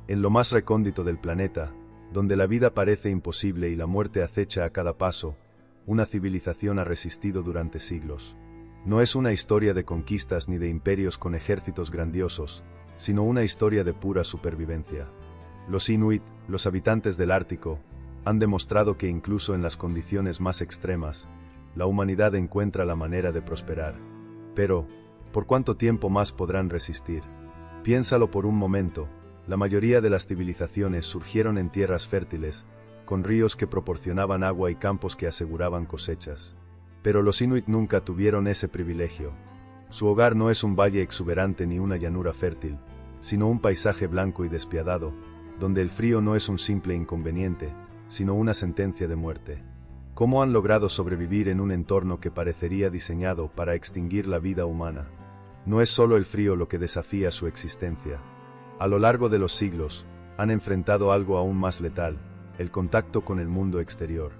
En lo más recóndito del planeta, donde la vida parece imposible y la muerte acecha a cada paso, una civilización ha resistido durante siglos. No es una historia de conquistas ni de imperios con ejércitos grandiosos, sino una historia de pura supervivencia. Los Inuit, los habitantes del Ártico, han demostrado que incluso en las condiciones más extremas, la humanidad encuentra la manera de prosperar. Pero, ¿por cuánto tiempo más podrán resistir? Piénsalo por un momento. La mayoría de las civilizaciones surgieron en tierras fértiles, con ríos que proporcionaban agua y campos que aseguraban cosechas. Pero los Inuit nunca tuvieron ese privilegio. Su hogar no es un valle exuberante ni una llanura fértil, sino un paisaje blanco y despiadado, donde el frío no es un simple inconveniente, sino una sentencia de muerte. ¿Cómo han logrado sobrevivir en un entorno que parecería diseñado para extinguir la vida humana? No es solo el frío lo que desafía su existencia. A lo largo de los siglos, han enfrentado algo aún más letal, el contacto con el mundo exterior.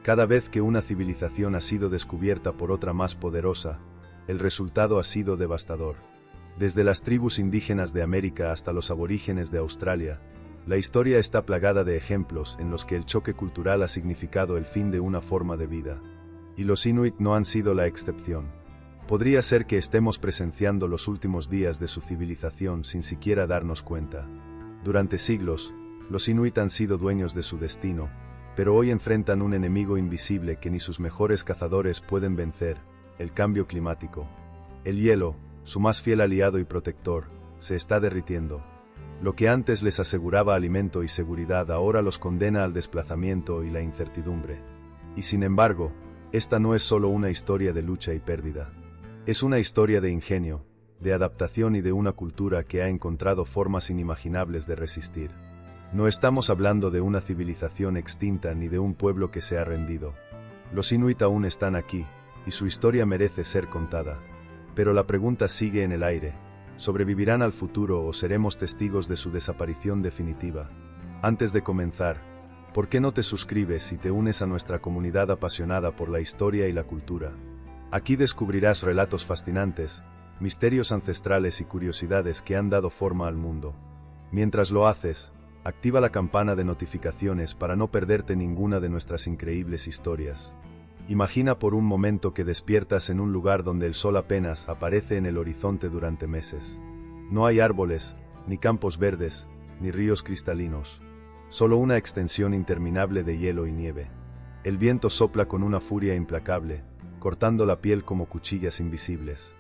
Cada vez que una civilización ha sido descubierta por otra más poderosa, el resultado ha sido devastador. Desde las tribus indígenas de América hasta los aborígenes de Australia, la historia está plagada de ejemplos en los que el choque cultural ha significado el fin de una forma de vida. Y los Inuit no han sido la excepción. Podría ser que estemos presenciando los últimos días de su civilización sin siquiera darnos cuenta. Durante siglos, los Inuit han sido dueños de su destino, pero hoy enfrentan un enemigo invisible que ni sus mejores cazadores pueden vencer: el cambio climático. El hielo, su más fiel aliado y protector, se está derritiendo. Lo que antes les aseguraba alimento y seguridad ahora los condena al desplazamiento y la incertidumbre. Y sin embargo, esta no es solo una historia de lucha y pérdida. Es una historia de ingenio, de adaptación y de una cultura que ha encontrado formas inimaginables de resistir. No estamos hablando de una civilización extinta ni de un pueblo que se ha rendido. Los Inuit aún están aquí, y su historia merece ser contada. Pero la pregunta sigue en el aire: ¿sobrevivirán al futuro o seremos testigos de su desaparición definitiva? Antes de comenzar, ¿por qué no te suscribes y te unes a nuestra comunidad apasionada por la historia y la cultura? Aquí descubrirás relatos fascinantes, misterios ancestrales y curiosidades que han dado forma al mundo. Mientras lo haces, activa la campana de notificaciones para no perderte ninguna de nuestras increíbles historias. Imagina por un momento que despiertas en un lugar donde el sol apenas aparece en el horizonte durante meses. No hay árboles, ni campos verdes, ni ríos cristalinos. Solo una extensión interminable de hielo y nieve. El viento sopla con una furia implacable, cortando la piel como cuchillas invisibles.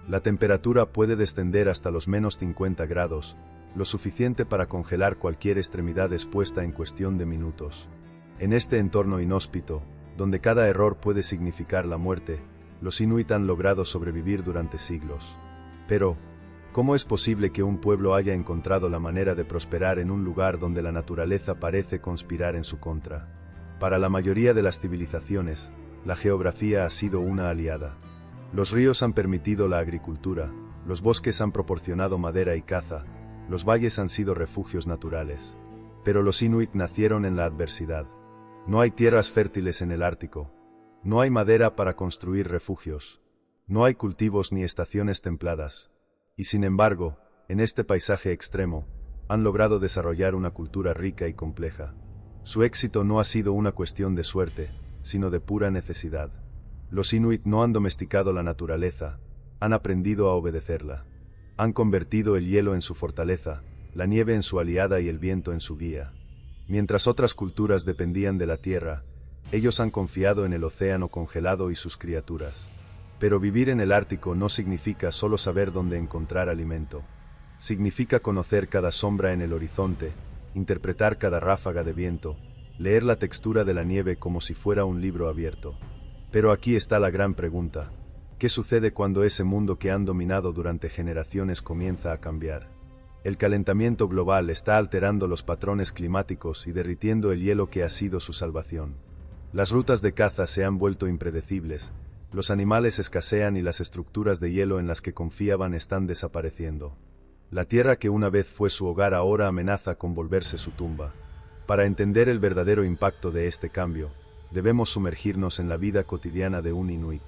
La temperatura puede descender hasta los -50 grados, lo suficiente para congelar cualquier extremidad expuesta en cuestión de minutos. En este entorno inhóspito, donde cada error puede significar la muerte, los Inuit han logrado sobrevivir durante siglos. Pero, ¿cómo es posible que un pueblo haya encontrado la manera de prosperar en un lugar donde la naturaleza parece conspirar en su contra? Para la mayoría de las civilizaciones, la geografía ha sido una aliada. Los ríos han permitido la agricultura, los bosques han proporcionado madera y caza, los valles han sido refugios naturales. Pero los Inuit nacieron en la adversidad. No hay tierras fértiles en el Ártico. No hay madera para construir refugios. No hay cultivos ni estaciones templadas. Y sin embargo, en este paisaje extremo, han logrado desarrollar una cultura rica y compleja. Su éxito no ha sido una cuestión de suerte, sino de pura necesidad. Los Inuit no han domesticado la naturaleza, han aprendido a obedecerla. Han convertido el hielo en su fortaleza, la nieve en su aliada y el viento en su guía. Mientras otras culturas dependían de la tierra, ellos han confiado en el océano congelado y sus criaturas. Pero vivir en el Ártico no significa solo saber dónde encontrar alimento. Significa conocer cada sombra en el horizonte, interpretar cada ráfaga de viento, leer la textura de la nieve como si fuera un libro abierto. Pero aquí está la gran pregunta: ¿qué sucede cuando ese mundo que han dominado durante generaciones comienza a cambiar? El calentamiento global está alterando los patrones climáticos y derritiendo el hielo que ha sido su salvación. Las rutas de caza se han vuelto impredecibles, los animales escasean y las estructuras de hielo en las que confiaban están desapareciendo. La tierra que una vez fue su hogar ahora amenaza con volverse su tumba. Para entender el verdadero impacto de este cambio, debemos sumergirnos en la vida cotidiana de un Inuit.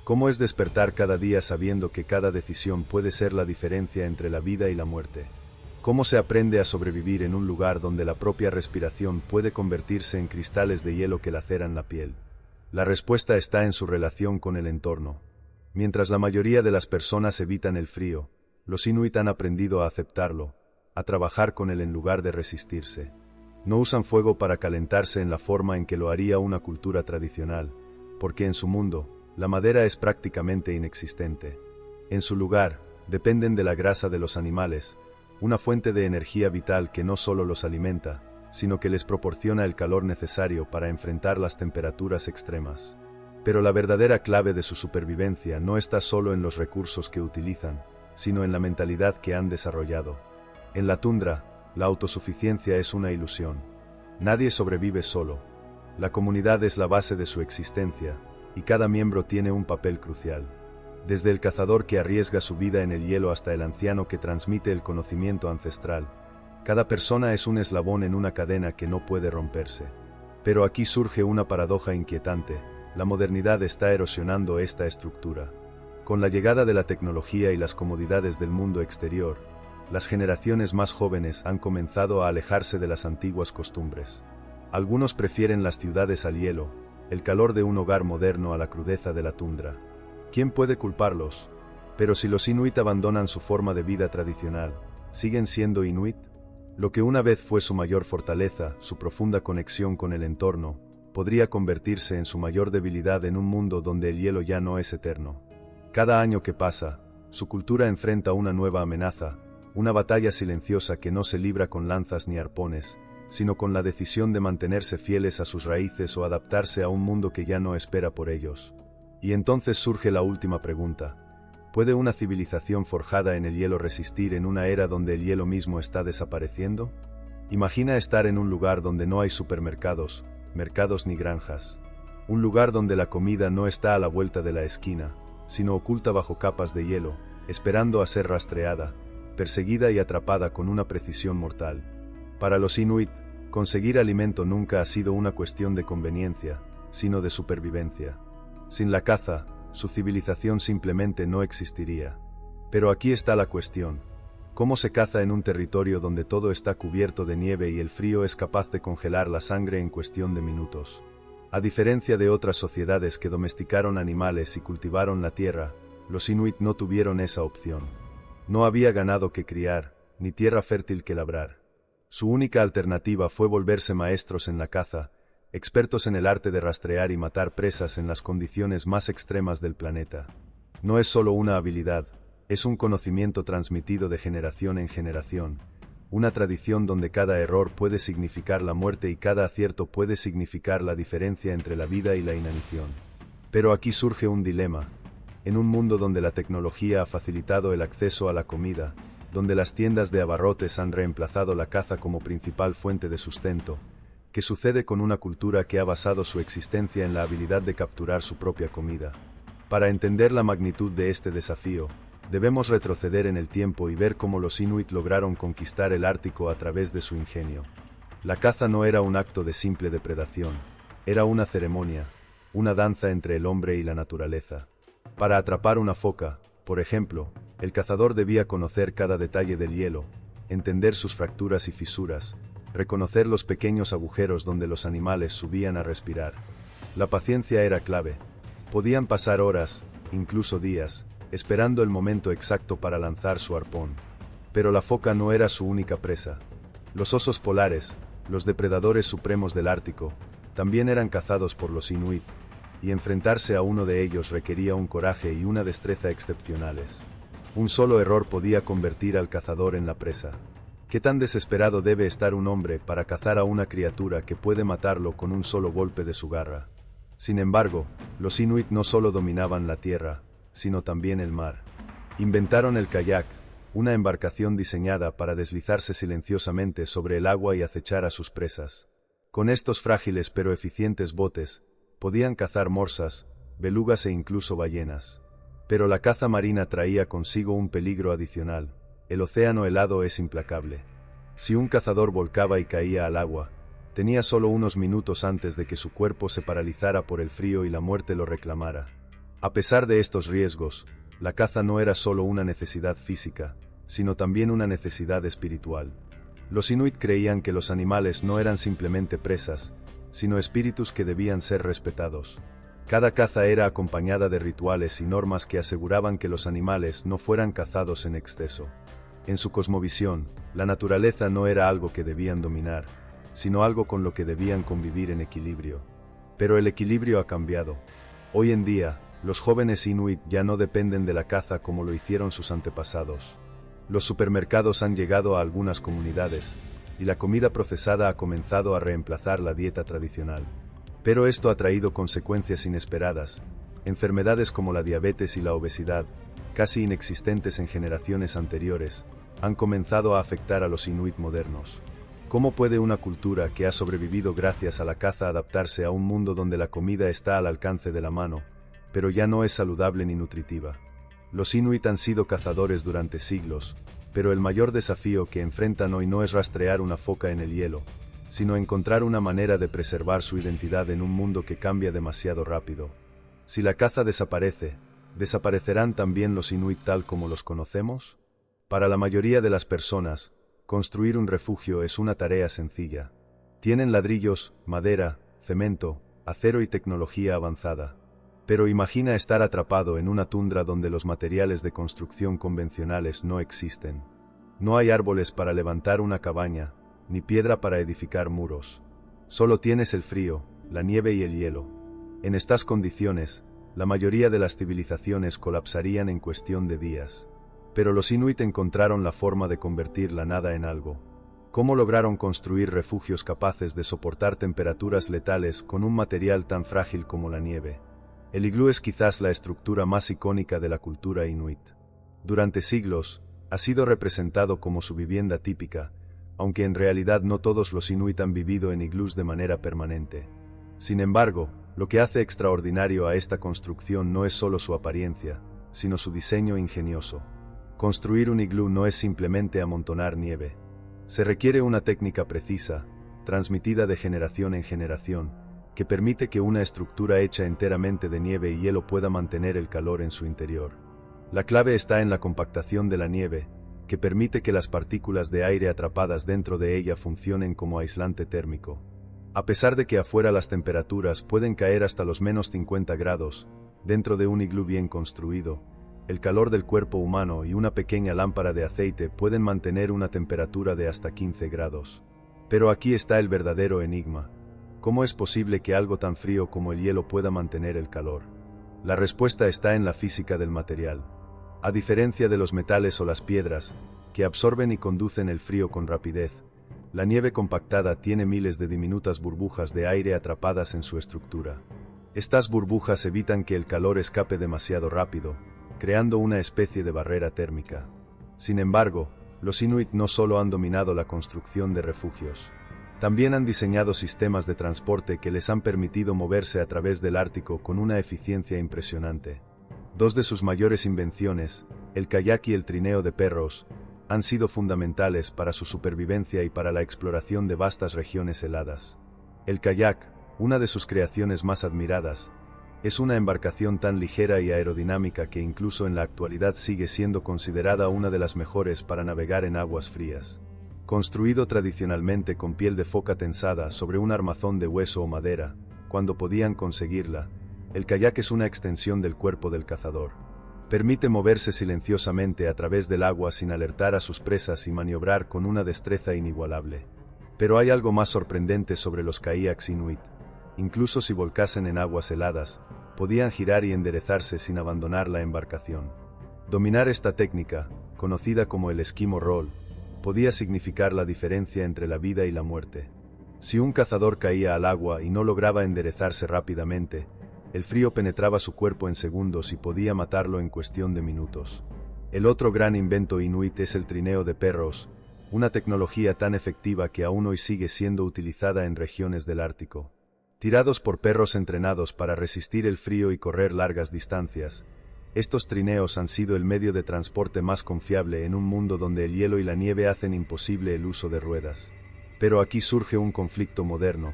¿Cómo es despertar cada día sabiendo que cada decisión puede ser la diferencia entre la vida y la muerte? ¿Cómo se aprende a sobrevivir en un lugar donde la propia respiración puede convertirse en cristales de hielo que laceran la piel? La respuesta está en su relación con el entorno. Mientras la mayoría de las personas evitan el frío, los inuit han aprendido a aceptarlo, a trabajar con él en lugar de resistirse. No usan fuego para calentarse en la forma en que lo haría una cultura tradicional, porque en su mundo, la madera es prácticamente inexistente. En su lugar, dependen de la grasa de los animales, una fuente de energía vital que no solo los alimenta, sino que les proporciona el calor necesario para enfrentar las temperaturas extremas. Pero la verdadera clave de su supervivencia no está solo en los recursos que utilizan, sino en la mentalidad que han desarrollado. En la tundra, la autosuficiencia es una ilusión. Nadie sobrevive solo. La comunidad es la base de su existencia, y cada miembro tiene un papel crucial. Desde el cazador que arriesga su vida en el hielo hasta el anciano que transmite el conocimiento ancestral, cada persona es un eslabón en una cadena que no puede romperse. Pero aquí surge una paradoja inquietante: la modernidad está erosionando esta estructura. Con la llegada de la tecnología y las comodidades del mundo exterior, las generaciones más jóvenes han comenzado a alejarse de las antiguas costumbres. Algunos prefieren las ciudades al hielo, el calor de un hogar moderno a la crudeza de la tundra. ¿Quién puede culparlos? Pero si los inuit abandonan su forma de vida tradicional, ¿siguen siendo inuit? Lo que una vez fue su mayor fortaleza, su profunda conexión con el entorno, podría convertirse en su mayor debilidad en un mundo donde el hielo ya no es eterno. Cada año que pasa, su cultura enfrenta una nueva amenaza, una batalla silenciosa que no se libra con lanzas ni arpones, sino con la decisión de mantenerse fieles a sus raíces o adaptarse a un mundo que ya no espera por ellos. Y entonces surge la última pregunta: ¿puede una civilización forjada en el hielo resistir en una era donde el hielo mismo está desapareciendo? Imagina estar en un lugar donde no hay supermercados, mercados ni granjas. Un lugar donde la comida no está a la vuelta de la esquina, sino oculta bajo capas de hielo, esperando a ser rastreada, perseguida y atrapada con una precisión mortal. Para los inuit, conseguir alimento nunca ha sido una cuestión de conveniencia, sino de supervivencia. Sin la caza, su civilización simplemente no existiría. Pero aquí está la cuestión: ¿cómo se caza en un territorio donde todo está cubierto de nieve y el frío es capaz de congelar la sangre en cuestión de minutos? A diferencia de otras sociedades que domesticaron animales y cultivaron la tierra, los inuit no tuvieron esa opción. No había ganado que criar, ni tierra fértil que labrar. Su única alternativa fue volverse maestros en la caza, expertos en el arte de rastrear y matar presas en las condiciones más extremas del planeta. No es solo una habilidad, es un conocimiento transmitido de generación en generación, una tradición donde cada error puede significar la muerte y cada acierto puede significar la diferencia entre la vida y la inanición. Pero aquí surge un dilema. En un mundo donde la tecnología ha facilitado el acceso a la comida, donde las tiendas de abarrotes han reemplazado la caza como principal fuente de sustento, ¿qué sucede con una cultura que ha basado su existencia en la habilidad de capturar su propia comida? Para entender la magnitud de este desafío, debemos retroceder en el tiempo y ver cómo los inuit lograron conquistar el Ártico a través de su ingenio. La caza no era un acto de simple depredación, era una ceremonia, una danza entre el hombre y la naturaleza. Para atrapar una foca, por ejemplo, el cazador debía conocer cada detalle del hielo, entender sus fracturas y fisuras, reconocer los pequeños agujeros donde los animales subían a respirar. La paciencia era clave. Podían pasar horas, incluso días, esperando el momento exacto para lanzar su arpón. Pero la foca no era su única presa. Los osos polares, los depredadores supremos del Ártico, también eran cazados por los inuit, y enfrentarse a uno de ellos requería un coraje y una destreza excepcionales. Un solo error podía convertir al cazador en la presa. ¿Qué tan desesperado debe estar un hombre para cazar a una criatura que puede matarlo con un solo golpe de su garra? Sin embargo, los inuit no solo dominaban la tierra, sino también el mar. Inventaron el kayak, una embarcación diseñada para deslizarse silenciosamente sobre el agua y acechar a sus presas. Con estos frágiles pero eficientes botes, podían cazar morsas, belugas e incluso ballenas. Pero la caza marina traía consigo un peligro adicional. El océano helado es implacable. Si un cazador volcaba y caía al agua, tenía solo unos minutos antes de que su cuerpo se paralizara por el frío y la muerte lo reclamara. A pesar de estos riesgos, la caza no era solo una necesidad física, sino también una necesidad espiritual. Los Inuit creían que los animales no eran simplemente presas, sino espíritus que debían ser respetados. Cada caza era acompañada de rituales y normas que aseguraban que los animales no fueran cazados en exceso. En su cosmovisión, la naturaleza no era algo que debían dominar, sino algo con lo que debían convivir en equilibrio. Pero el equilibrio ha cambiado. Hoy en día, los jóvenes Inuit ya no dependen de la caza como lo hicieron sus antepasados. Los supermercados han llegado a algunas comunidades, y la comida procesada ha comenzado a reemplazar la dieta tradicional. Pero esto ha traído consecuencias inesperadas. Enfermedades como la diabetes y la obesidad, casi inexistentes en generaciones anteriores, han comenzado a afectar a los Inuit modernos. ¿Cómo puede una cultura que ha sobrevivido gracias a la caza adaptarse a un mundo donde la comida está al alcance de la mano, pero ya no es saludable ni nutritiva? Los Inuit han sido cazadores durante siglos, pero el mayor desafío que enfrentan hoy no es rastrear una foca en el hielo, sino encontrar una manera de preservar su identidad en un mundo que cambia demasiado rápido. Si la caza desaparece, ¿desaparecerán también los Inuit tal como los conocemos? Para la mayoría de las personas, construir un refugio es una tarea sencilla. Tienen ladrillos, madera, cemento, acero y tecnología avanzada. Pero imagina estar atrapado en una tundra donde los materiales de construcción convencionales no existen. No hay árboles para levantar una cabaña, ni piedra para edificar muros. Solo tienes el frío, la nieve y el hielo. En estas condiciones, la mayoría de las civilizaciones colapsarían en cuestión de días. Pero los Inuit encontraron la forma de convertir la nada en algo. ¿Cómo lograron construir refugios capaces de soportar temperaturas letales con un material tan frágil como la nieve? El iglú es quizás la estructura más icónica de la cultura Inuit. Durante siglos, ha sido representado como su vivienda típica, aunque en realidad no todos los Inuit han vivido en iglús de manera permanente. Sin embargo, lo que hace extraordinario a esta construcción no es solo su apariencia, sino su diseño ingenioso. Construir un iglú no es simplemente amontonar nieve. Se requiere una técnica precisa, transmitida de generación en generación, que permite que una estructura hecha enteramente de nieve y hielo pueda mantener el calor en su interior. La clave está en la compactación de la nieve, que permite que las partículas de aire atrapadas dentro de ella funcionen como aislante térmico. A pesar de que afuera las temperaturas pueden caer hasta los menos 50 grados, dentro de un iglú bien construido, el calor del cuerpo humano y una pequeña lámpara de aceite pueden mantener una temperatura de hasta 15 grados. Pero aquí está el verdadero enigma. ¿Cómo es posible que algo tan frío como el hielo pueda mantener el calor? La respuesta está en la física del material. A diferencia de los metales o las piedras, que absorben y conducen el frío con rapidez, la nieve compactada tiene miles de diminutas burbujas de aire atrapadas en su estructura. Estas burbujas evitan que el calor escape demasiado rápido, creando una especie de barrera térmica. Sin embargo, los Inuit no solo han dominado la construcción de refugios. También han diseñado sistemas de transporte que les han permitido moverse a través del Ártico con una eficiencia impresionante. Dos de sus mayores invenciones, el kayak y el trineo de perros, han sido fundamentales para su supervivencia y para la exploración de vastas regiones heladas. El kayak, una de sus creaciones más admiradas, es una embarcación tan ligera y aerodinámica que incluso en la actualidad sigue siendo considerada una de las mejores para navegar en aguas frías. Construido tradicionalmente con piel de foca tensada sobre un armazón de hueso o madera, cuando podían conseguirla, el kayak es una extensión del cuerpo del cazador. Permite moverse silenciosamente a través del agua sin alertar a sus presas y maniobrar con una destreza inigualable. Pero hay algo más sorprendente sobre los kayaks Inuit. Incluso si volcasen en aguas heladas, podían girar y enderezarse sin abandonar la embarcación. Dominar esta técnica, conocida como el esquimo roll, podía significar la diferencia entre la vida y la muerte. Si un cazador caía al agua y no lograba enderezarse rápidamente, el frío penetraba su cuerpo en segundos y podía matarlo en cuestión de minutos. El otro gran invento Inuit es el trineo de perros, una tecnología tan efectiva que aún hoy sigue siendo utilizada en regiones del Ártico. Tirados por perros entrenados para resistir el frío y correr largas distancias, estos trineos han sido el medio de transporte más confiable en un mundo donde el hielo y la nieve hacen imposible el uso de ruedas. Pero aquí surge un conflicto moderno.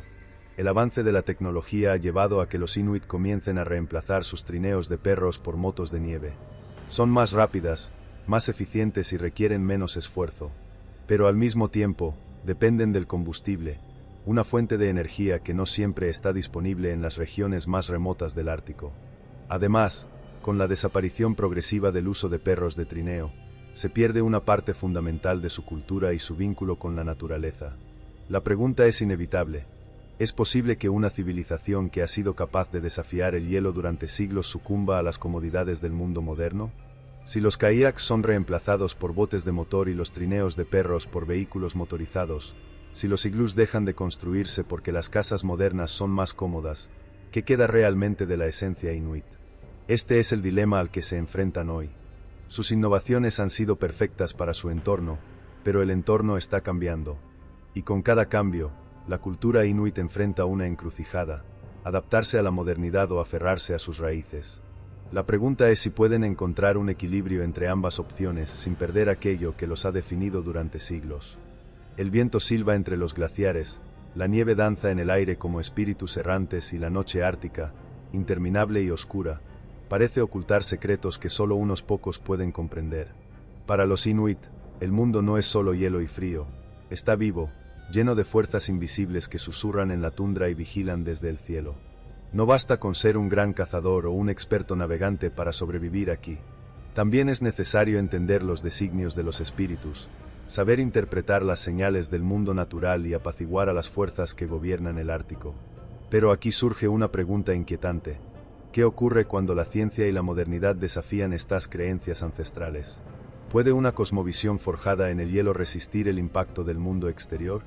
El avance de la tecnología ha llevado a que los Inuit comiencen a reemplazar sus trineos de perros por motos de nieve. Son más rápidas, más eficientes y requieren menos esfuerzo. Pero al mismo tiempo, dependen del combustible, una fuente de energía que no siempre está disponible en las regiones más remotas del Ártico. Además, con la desaparición progresiva del uso de perros de trineo, se pierde una parte fundamental de su cultura y su vínculo con la naturaleza. La pregunta es inevitable. ¿Es posible que una civilización que ha sido capaz de desafiar el hielo durante siglos sucumba a las comodidades del mundo moderno? Si los kayaks son reemplazados por botes de motor y los trineos de perros por vehículos motorizados, si los iglús dejan de construirse porque las casas modernas son más cómodas, ¿qué queda realmente de la esencia inuit? Este es el dilema al que se enfrentan hoy. Sus innovaciones han sido perfectas para su entorno, pero el entorno está cambiando. Y con cada cambio, la cultura inuit enfrenta una encrucijada: adaptarse a la modernidad o aferrarse a sus raíces. La pregunta es si pueden encontrar un equilibrio entre ambas opciones sin perder aquello que los ha definido durante siglos. El viento silba entre los glaciares, la nieve danza en el aire como espíritus errantes y la noche ártica, interminable y oscura, parece ocultar secretos que solo unos pocos pueden comprender. Para los inuit, el mundo no es solo hielo y frío, está vivo, lleno de fuerzas invisibles que susurran en la tundra y vigilan desde el cielo. No basta con ser un gran cazador o un experto navegante para sobrevivir aquí. También es necesario entender los designios de los espíritus, saber interpretar las señales del mundo natural y apaciguar a las fuerzas que gobiernan el Ártico. Pero aquí surge una pregunta inquietante. ¿Qué ocurre cuando la ciencia y la modernidad desafían estas creencias ancestrales? ¿Puede una cosmovisión forjada en el hielo resistir el impacto del mundo exterior?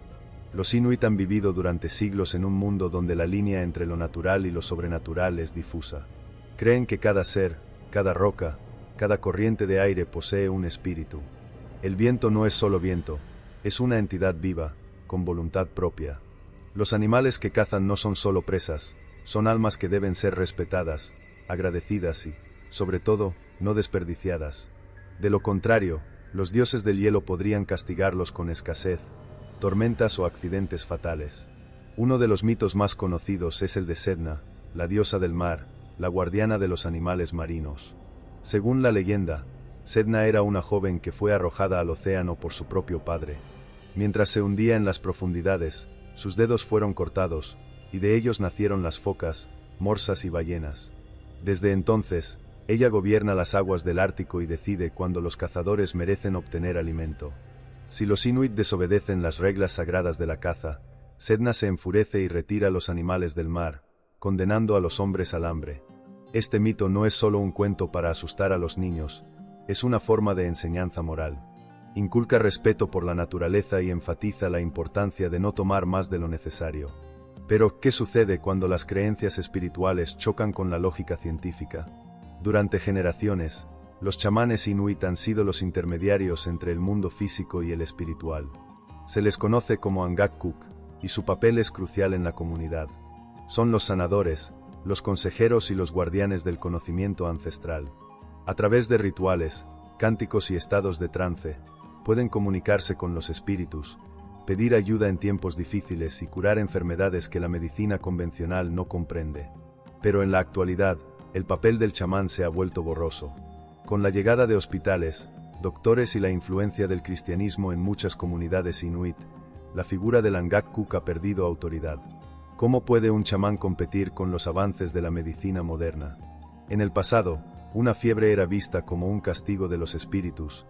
Los inuit han vivido durante siglos en un mundo donde la línea entre lo natural y lo sobrenatural es difusa. Creen que cada ser, cada roca, cada corriente de aire posee un espíritu. El viento no es solo viento, es una entidad viva, con voluntad propia. Los animales que cazan no son solo presas, son almas que deben ser respetadas, agradecidas y, sobre todo, no desperdiciadas. De lo contrario, los dioses del hielo podrían castigarlos con escasez, tormentas o accidentes fatales. Uno de los mitos más conocidos es el de Sedna, la diosa del mar, la guardiana de los animales marinos. Según la leyenda, Sedna era una joven que fue arrojada al océano por su propio padre. Mientras se hundía en las profundidades, sus dedos fueron cortados, y de ellos nacieron las focas, morsas y ballenas. Desde entonces, ella gobierna las aguas del Ártico y decide cuándo los cazadores merecen obtener alimento. Si los inuit desobedecen las reglas sagradas de la caza, Sedna se enfurece y retira los animales del mar, condenando a los hombres al hambre. Este mito no es solo un cuento para asustar a los niños, es una forma de enseñanza moral. Inculca respeto por la naturaleza y enfatiza la importancia de no tomar más de lo necesario. Pero, ¿qué sucede cuando las creencias espirituales chocan con la lógica científica? Durante generaciones, los chamanes inuit han sido los intermediarios entre el mundo físico y el espiritual. Se les conoce como Angakkuk, y su papel es crucial en la comunidad. Son los sanadores, los consejeros y los guardianes del conocimiento ancestral. A través de rituales, cánticos y estados de trance, pueden comunicarse con los espíritus, pedir ayuda en tiempos difíciles y curar enfermedades que la medicina convencional no comprende. Pero en la actualidad, el papel del chamán se ha vuelto borroso. Con la llegada de hospitales, doctores y la influencia del cristianismo en muchas comunidades inuit, la figura del Angakkuk ha perdido autoridad. ¿Cómo puede un chamán competir con los avances de la medicina moderna? En el pasado, una fiebre era vista como un castigo de los espíritus,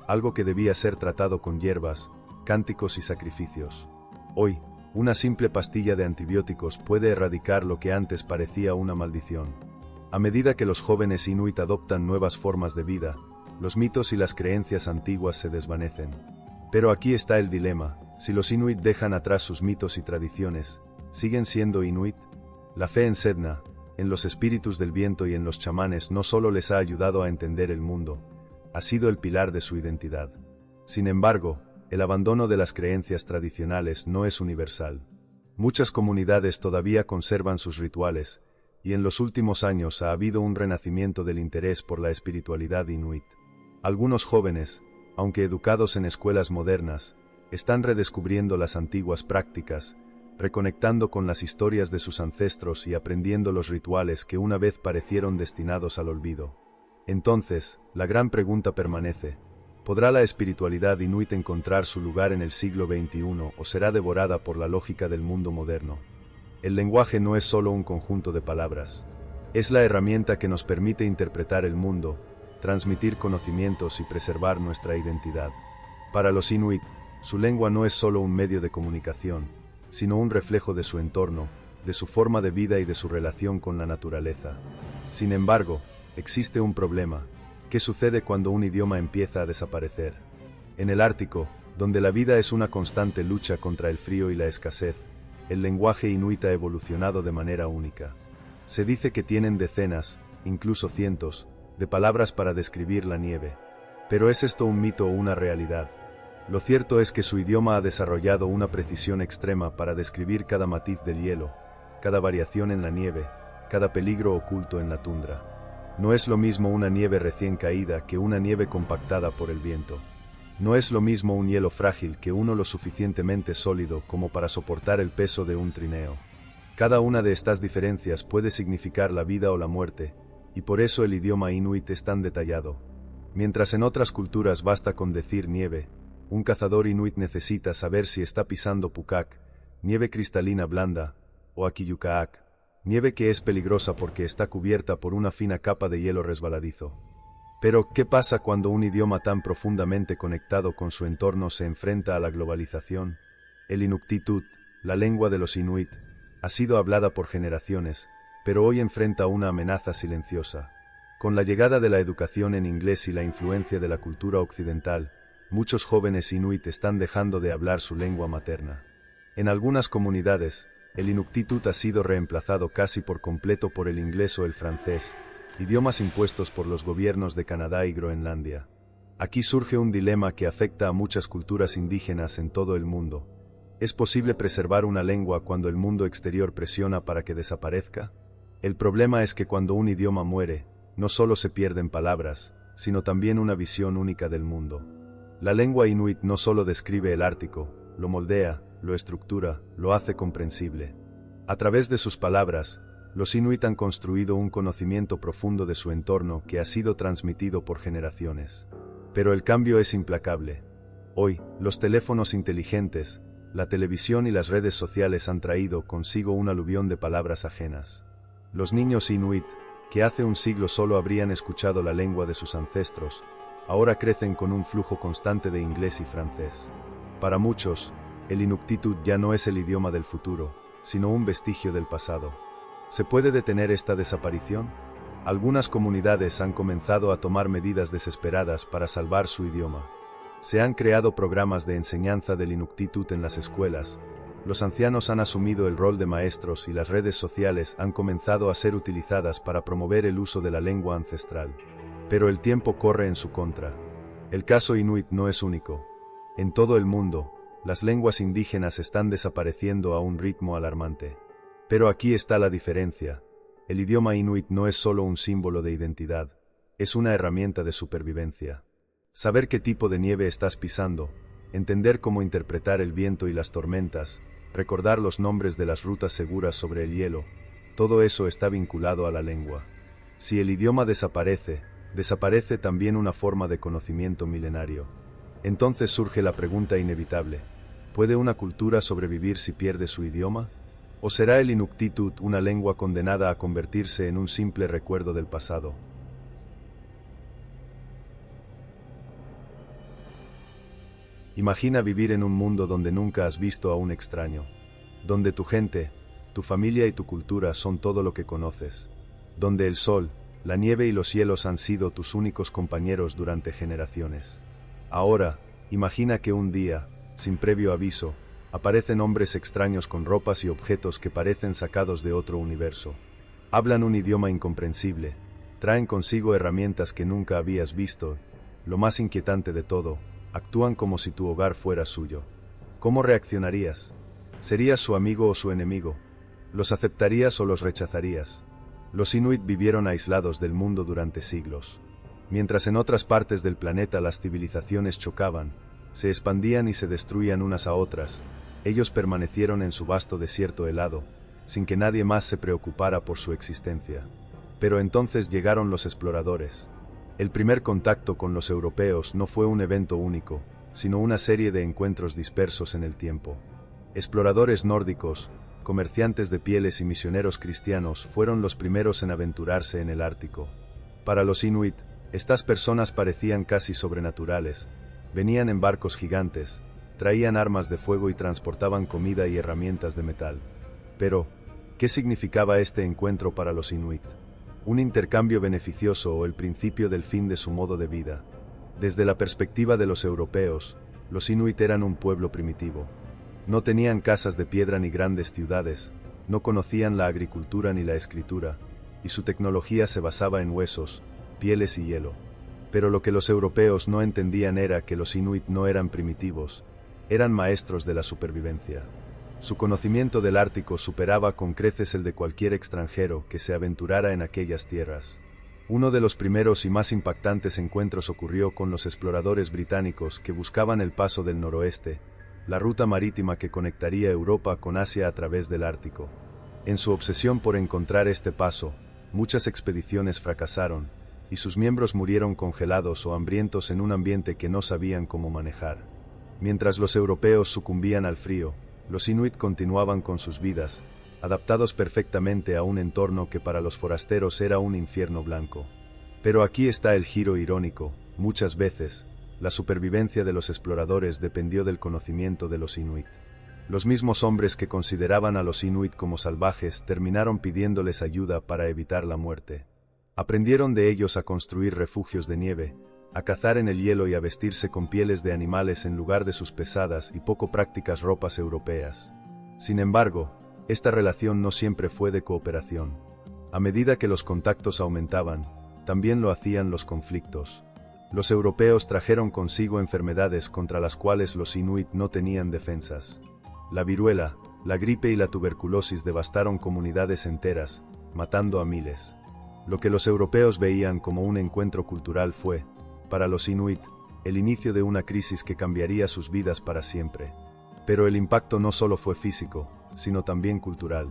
algo que debía ser tratado con hierbas, cánticos y sacrificios. Hoy, una simple pastilla de antibióticos puede erradicar lo que antes parecía una maldición. A medida que los jóvenes inuit adoptan nuevas formas de vida, los mitos y las creencias antiguas se desvanecen. Pero aquí está el dilema: si los inuit dejan atrás sus mitos y tradiciones, ¿siguen siendo inuit? La fe en Sedna, en los espíritus del viento y en los chamanes no solo les ha ayudado a entender el mundo, ha sido el pilar de su identidad. Sin embargo, el abandono de las creencias tradicionales no es universal. Muchas comunidades todavía conservan sus rituales, y en los últimos años ha habido un renacimiento del interés por la espiritualidad inuit. Algunos jóvenes, aunque educados en escuelas modernas, están redescubriendo las antiguas prácticas, reconectando con las historias de sus ancestros y aprendiendo los rituales que una vez parecieron destinados al olvido. Entonces, la gran pregunta permanece: ¿Podrá la espiritualidad inuit encontrar su lugar en el siglo XXI o será devorada por la lógica del mundo moderno? El lenguaje no es solo un conjunto de palabras. Es la herramienta que nos permite interpretar el mundo, transmitir conocimientos y preservar nuestra identidad. Para los inuit, su lengua no es solo un medio de comunicación, sino un reflejo de su entorno, de su forma de vida y de su relación con la naturaleza. Sin embargo, existe un problema. ¿Qué sucede cuando un idioma empieza a desaparecer? En el Ártico, donde la vida es una constante lucha contra el frío y la escasez, el lenguaje inuit ha evolucionado de manera única. Se dice que tienen decenas, incluso cientos, de palabras para describir la nieve. Pero ¿es esto un mito o una realidad? Lo cierto es que su idioma ha desarrollado una precisión extrema para describir cada matiz del hielo, cada variación en la nieve, cada peligro oculto en la tundra. No es lo mismo una nieve recién caída que una nieve compactada por el viento. No es lo mismo un hielo frágil que uno lo suficientemente sólido como para soportar el peso de un trineo. Cada una de estas diferencias puede significar la vida o la muerte, y por eso el idioma inuit es tan detallado. Mientras en otras culturas basta con decir nieve, un cazador inuit necesita saber si está pisando pukak, nieve cristalina blanda, o akiyukaak, nieve que es peligrosa porque está cubierta por una fina capa de hielo resbaladizo. Pero, ¿qué pasa cuando un idioma tan profundamente conectado con su entorno se enfrenta a la globalización? El inuktitut, la lengua de los inuit, ha sido hablada por generaciones, pero hoy enfrenta una amenaza silenciosa. Con la llegada de la educación en inglés y la influencia de la cultura occidental, muchos jóvenes inuit están dejando de hablar su lengua materna. En algunas comunidades, el inuktitut ha sido reemplazado casi por completo por el inglés o el francés, idiomas impuestos por los gobiernos de Canadá y Groenlandia. Aquí surge un dilema que afecta a muchas culturas indígenas en todo el mundo. ¿Es posible preservar una lengua cuando el mundo exterior presiona para que desaparezca? El problema es que cuando un idioma muere, no solo se pierden palabras, sino también una visión única del mundo. La lengua inuit no solo describe el Ártico, lo moldea, lo estructura, lo hace comprensible. A través de sus palabras, los inuit han construido un conocimiento profundo de su entorno que ha sido transmitido por generaciones. Pero el cambio es implacable. Hoy, los teléfonos inteligentes, la televisión y las redes sociales han traído consigo un aluvión de palabras ajenas. Los niños inuit, que hace un siglo solo habrían escuchado la lengua de sus ancestros, ahora crecen con un flujo constante de inglés y francés. Para muchos, el inuktitut ya no es el idioma del futuro, sino un vestigio del pasado. ¿Se puede detener esta desaparición? Algunas comunidades han comenzado a tomar medidas desesperadas para salvar su idioma. Se han creado programas de enseñanza del inuktitut en las escuelas, los ancianos han asumido el rol de maestros y las redes sociales han comenzado a ser utilizadas para promover el uso de la lengua ancestral. Pero el tiempo corre en su contra. El caso inuit no es único. En todo el mundo, las lenguas indígenas están desapareciendo a un ritmo alarmante. Pero aquí está la diferencia. El idioma inuit no es solo un símbolo de identidad, es una herramienta de supervivencia. Saber qué tipo de nieve estás pisando, entender cómo interpretar el viento y las tormentas, recordar los nombres de las rutas seguras sobre el hielo, todo eso está vinculado a la lengua. Si el idioma desaparece, desaparece también una forma de conocimiento milenario. Entonces surge la pregunta inevitable: ¿puede una cultura sobrevivir si pierde su idioma? ¿O será el inuktitut una lengua condenada a convertirse en un simple recuerdo del pasado? Imagina vivir en un mundo donde nunca has visto a un extraño, donde tu gente, tu familia y tu cultura son todo lo que conoces, donde el sol, la nieve y los cielos han sido tus únicos compañeros durante generaciones. Ahora, imagina que un día, sin previo aviso, aparecen hombres extraños con ropas y objetos que parecen sacados de otro universo. Hablan un idioma incomprensible, traen consigo herramientas que nunca habías visto, lo más inquietante de todo, actúan como si tu hogar fuera suyo. ¿Cómo reaccionarías? ¿Serías su amigo o su enemigo? ¿Los aceptarías o los rechazarías? Los inuit vivieron aislados del mundo durante siglos. Mientras en otras partes del planeta las civilizaciones chocaban, se expandían y se destruían unas a otras, ellos permanecieron en su vasto desierto helado, sin que nadie más se preocupara por su existencia. Pero entonces llegaron los exploradores. El primer contacto con los europeos no fue un evento único, sino una serie de encuentros dispersos en el tiempo. Exploradores nórdicos, comerciantes de pieles y misioneros cristianos fueron los primeros en aventurarse en el Ártico. Para los inuit, estas personas parecían casi sobrenaturales. Venían en barcos gigantes, traían armas de fuego y transportaban comida y herramientas de metal. Pero, ¿qué significaba este encuentro para los inuit? ¿Un intercambio beneficioso o el principio del fin de su modo de vida? Desde la perspectiva de los europeos, los inuit eran un pueblo primitivo. No tenían casas de piedra ni grandes ciudades, no conocían la agricultura ni la escritura, y su tecnología se basaba en huesos, pieles y hielo. Pero lo que los europeos no entendían era que los inuit no eran primitivos, eran maestros de la supervivencia. Su conocimiento del Ártico superaba con creces el de cualquier extranjero que se aventurara en aquellas tierras. Uno de los primeros y más impactantes encuentros ocurrió con los exploradores británicos que buscaban el paso del noroeste, la ruta marítima que conectaría Europa con Asia a través del Ártico. En su obsesión por encontrar este paso, muchas expediciones fracasaron, y sus miembros murieron congelados o hambrientos en un ambiente que no sabían cómo manejar. Mientras los europeos sucumbían al frío, los inuit continuaban con sus vidas, adaptados perfectamente a un entorno que para los forasteros era un infierno blanco. Pero aquí está el giro irónico: muchas veces, la supervivencia de los exploradores dependió del conocimiento de los inuit. Los mismos hombres que consideraban a los inuit como salvajes terminaron pidiéndoles ayuda para evitar la muerte. Aprendieron de ellos a construir refugios de nieve, a cazar en el hielo y a vestirse con pieles de animales en lugar de sus pesadas y poco prácticas ropas europeas. Sin embargo, esta relación no siempre fue de cooperación. A medida que los contactos aumentaban, también lo hacían los conflictos. Los europeos trajeron consigo enfermedades contra las cuales los inuit no tenían defensas. La viruela, la gripe y la tuberculosis devastaron comunidades enteras, matando a miles. Lo que los europeos veían como un encuentro cultural fue, para los inuit, el inicio de una crisis que cambiaría sus vidas para siempre. Pero el impacto no solo fue físico, sino también cultural.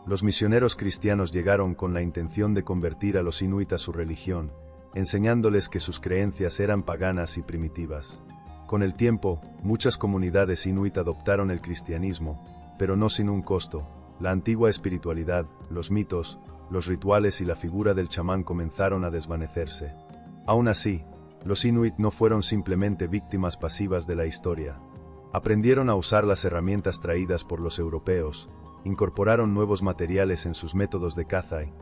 Los misioneros cristianos llegaron con la intención de convertir a los inuit a su religión, enseñándoles que sus creencias eran paganas y primitivas. Con el tiempo, muchas comunidades inuit adoptaron el cristianismo, pero no sin un costo. La antigua espiritualidad, los mitos, los rituales y la figura del chamán comenzaron a desvanecerse. Aún así, los inuit no fueron simplemente víctimas pasivas de la historia. Aprendieron a usar las herramientas traídas por los europeos, incorporaron nuevos materiales en sus métodos de caza y,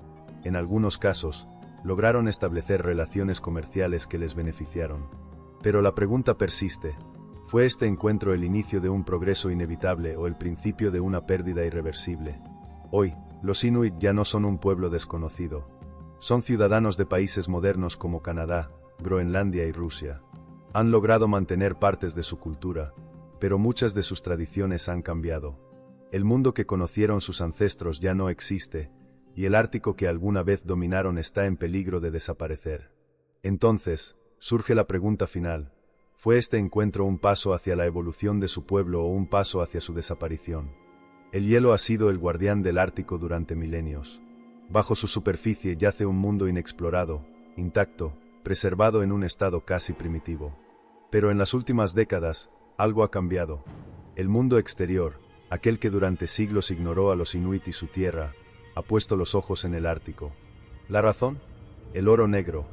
en algunos casos, lograron establecer relaciones comerciales que les beneficiaron. Pero la pregunta persiste: ¿fue este encuentro el inicio de un progreso inevitable o el principio de una pérdida irreversible? Hoy, los inuit ya no son un pueblo desconocido. Son ciudadanos de países modernos como Canadá, Groenlandia y Rusia. Han logrado mantener partes de su cultura, pero muchas de sus tradiciones han cambiado. El mundo que conocieron sus ancestros ya no existe, y el Ártico que alguna vez dominaron está en peligro de desaparecer. Entonces, surge la pregunta final: ¿fue este encuentro un paso hacia la evolución de su pueblo o un paso hacia su desaparición? El hielo ha sido el guardián del Ártico durante milenios. Bajo su superficie yace un mundo inexplorado, intacto, preservado en un estado casi primitivo. Pero en las últimas décadas, algo ha cambiado. El mundo exterior, aquel que durante siglos ignoró a los inuit y su tierra, ha puesto los ojos en el Ártico. ¿La razón? El oro negro,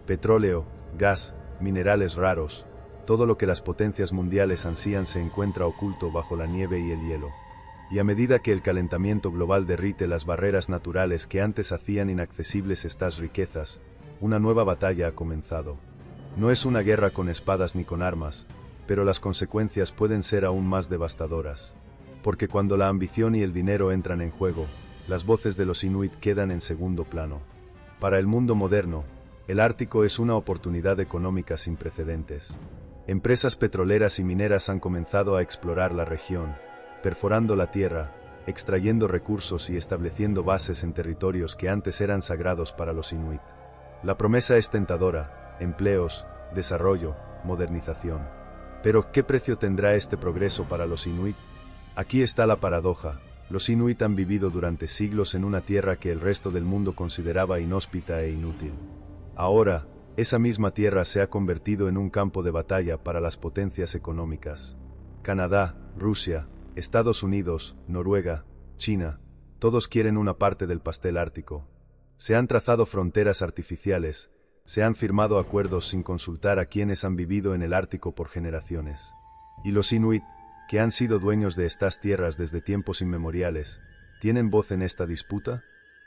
petróleo, gas, minerales raros, todo lo que las potencias mundiales ansían se encuentra oculto bajo la nieve y el hielo. Y a medida que el calentamiento global derrite las barreras naturales que antes hacían inaccesibles estas riquezas, una nueva batalla ha comenzado. No es una guerra con espadas ni con armas, pero las consecuencias pueden ser aún más devastadoras. Porque cuando la ambición y el dinero entran en juego, las voces de los inuit quedan en segundo plano. Para el mundo moderno, el Ártico es una oportunidad económica sin precedentes. Empresas petroleras y mineras han comenzado a explorar la región, perforando la tierra, extrayendo recursos y estableciendo bases en territorios que antes eran sagrados para los inuit. La promesa es tentadora: empleos, desarrollo, modernización. Pero, ¿qué precio tendrá este progreso para los inuit? Aquí está la paradoja: los inuit han vivido durante siglos en una tierra que el resto del mundo consideraba inhóspita e inútil. Ahora, Esa misma tierra se ha convertido en un campo de batalla para las potencias económicas. Canadá, Rusia, Estados Unidos, Noruega, China, todos quieren una parte del pastel ártico. Se han trazado fronteras artificiales, se han firmado acuerdos sin consultar a quienes han vivido en el Ártico por generaciones. Y los Inuit, que han sido dueños de estas tierras desde tiempos inmemoriales, ¿tienen voz en esta disputa?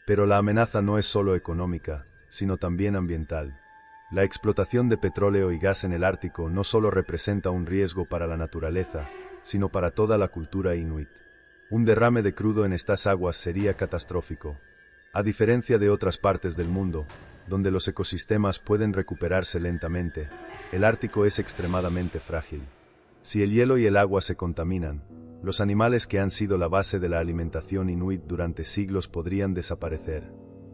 Pero la amenaza no es solo económica, sino también ambiental. La explotación de petróleo y gas en el Ártico no solo representa un riesgo para la naturaleza, sino para toda la cultura inuit. Un derrame de crudo en estas aguas sería catastrófico. A diferencia de otras partes del mundo, donde los ecosistemas pueden recuperarse lentamente, el Ártico es extremadamente frágil. Si el hielo y el agua se contaminan, los animales que han sido la base de la alimentación inuit durante siglos podrían desaparecer.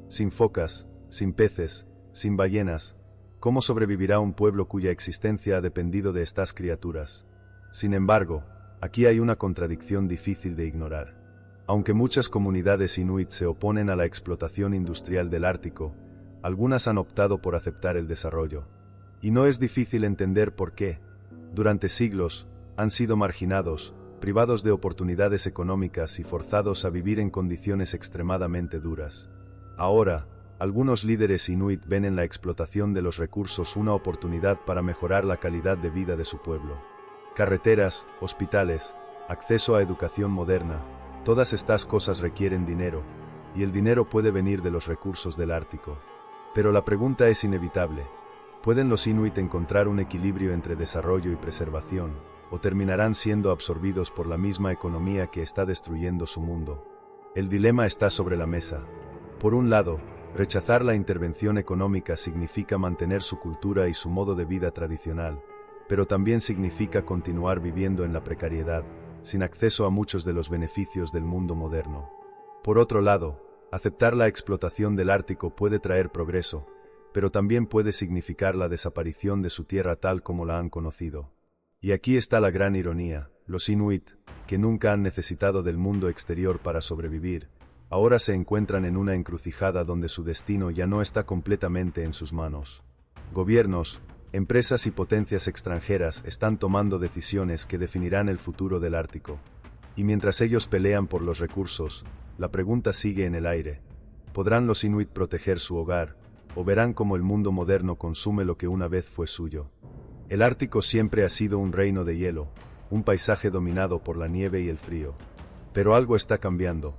Sin focas, sin peces, sin ballenas, ¿cómo sobrevivirá un pueblo cuya existencia ha dependido de estas criaturas? Sin embargo, aquí hay una contradicción difícil de ignorar. Aunque muchas comunidades inuit se oponen a la explotación industrial del Ártico, algunas han optado por aceptar el desarrollo. Y no es difícil entender por qué. Durante siglos, han sido marginados, privados de oportunidades económicas y forzados a vivir en condiciones extremadamente duras. Ahora, algunos líderes inuit ven en la explotación de los recursos una oportunidad para mejorar la calidad de vida de su pueblo. Carreteras, hospitales, acceso a educación moderna, todas estas cosas requieren dinero, y el dinero puede venir de los recursos del Ártico. Pero la pregunta es inevitable. ¿Pueden los inuit encontrar un equilibrio entre desarrollo y preservación, o terminarán siendo absorbidos por la misma economía que está destruyendo su mundo? El dilema está sobre la mesa. Por un lado, rechazar la intervención económica significa mantener su cultura y su modo de vida tradicional, pero también significa continuar viviendo en la precariedad, sin acceso a muchos de los beneficios del mundo moderno. Por otro lado, aceptar la explotación del Ártico puede traer progreso, pero también puede significar la desaparición de su tierra tal como la han conocido. Y aquí está la gran ironía: los inuit, que nunca han necesitado del mundo exterior para sobrevivir, ahora se encuentran en una encrucijada donde su destino ya no está completamente en sus manos. Gobiernos, empresas y potencias extranjeras están tomando decisiones que definirán el futuro del Ártico. Y mientras ellos pelean por los recursos, la pregunta sigue en el aire: ¿podrán los inuit proteger su hogar, o verán cómo el mundo moderno consume lo que una vez fue suyo? El Ártico siempre ha sido un reino de hielo, un paisaje dominado por la nieve y el frío. Pero algo está cambiando.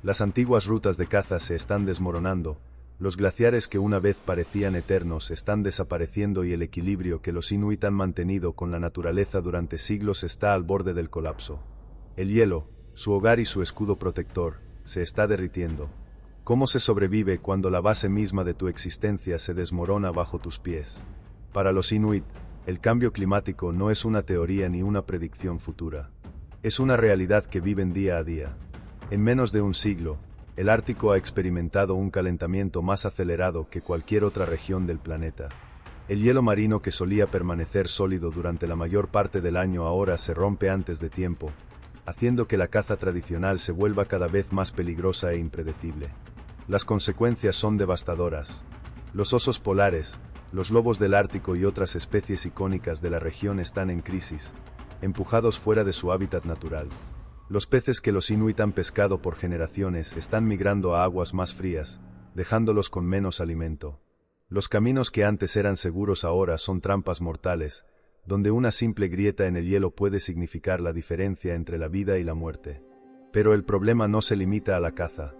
Las antiguas rutas de caza se están desmoronando, los glaciares que una vez parecían eternos están desapareciendo y el equilibrio que los inuit han mantenido con la naturaleza durante siglos está al borde del colapso. El hielo, su hogar y su escudo protector, se está derritiendo. ¿Cómo se sobrevive cuando la base misma de tu existencia se desmorona bajo tus pies? Para los inuit, el cambio climático no es una teoría ni una predicción futura. Es una realidad que viven día a día. En menos de un siglo, el Ártico ha experimentado un calentamiento más acelerado que cualquier otra región del planeta. El hielo marino que solía permanecer sólido durante la mayor parte del año ahora se rompe antes de tiempo, haciendo que la caza tradicional se vuelva cada vez más peligrosa e impredecible. Las consecuencias son devastadoras. Los osos polares, los lobos del Ártico y otras especies icónicas de la región están en crisis, empujados fuera de su hábitat natural. Los peces que los inuit han pescado por generaciones están migrando a aguas más frías, dejándolos con menos alimento. Los caminos que antes eran seguros ahora son trampas mortales, donde una simple grieta en el hielo puede significar la diferencia entre la vida y la muerte. Pero el problema no se limita a la caza.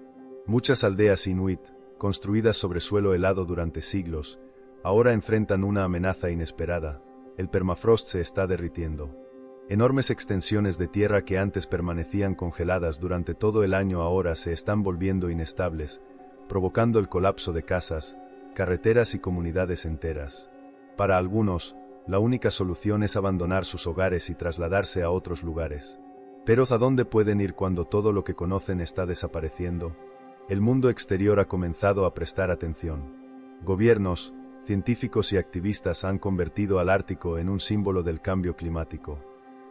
Muchas aldeas inuit, construidas sobre suelo helado durante siglos, ahora enfrentan una amenaza inesperada: el permafrost se está derritiendo. Enormes extensiones de tierra que antes permanecían congeladas durante todo el año ahora se están volviendo inestables, provocando el colapso de casas, carreteras y comunidades enteras. Para algunos, la única solución es abandonar sus hogares y trasladarse a otros lugares. Pero ¿a dónde pueden ir cuando todo lo que conocen está desapareciendo? El mundo exterior ha comenzado a prestar atención. Gobiernos, científicos y activistas han convertido al Ártico en un símbolo del cambio climático.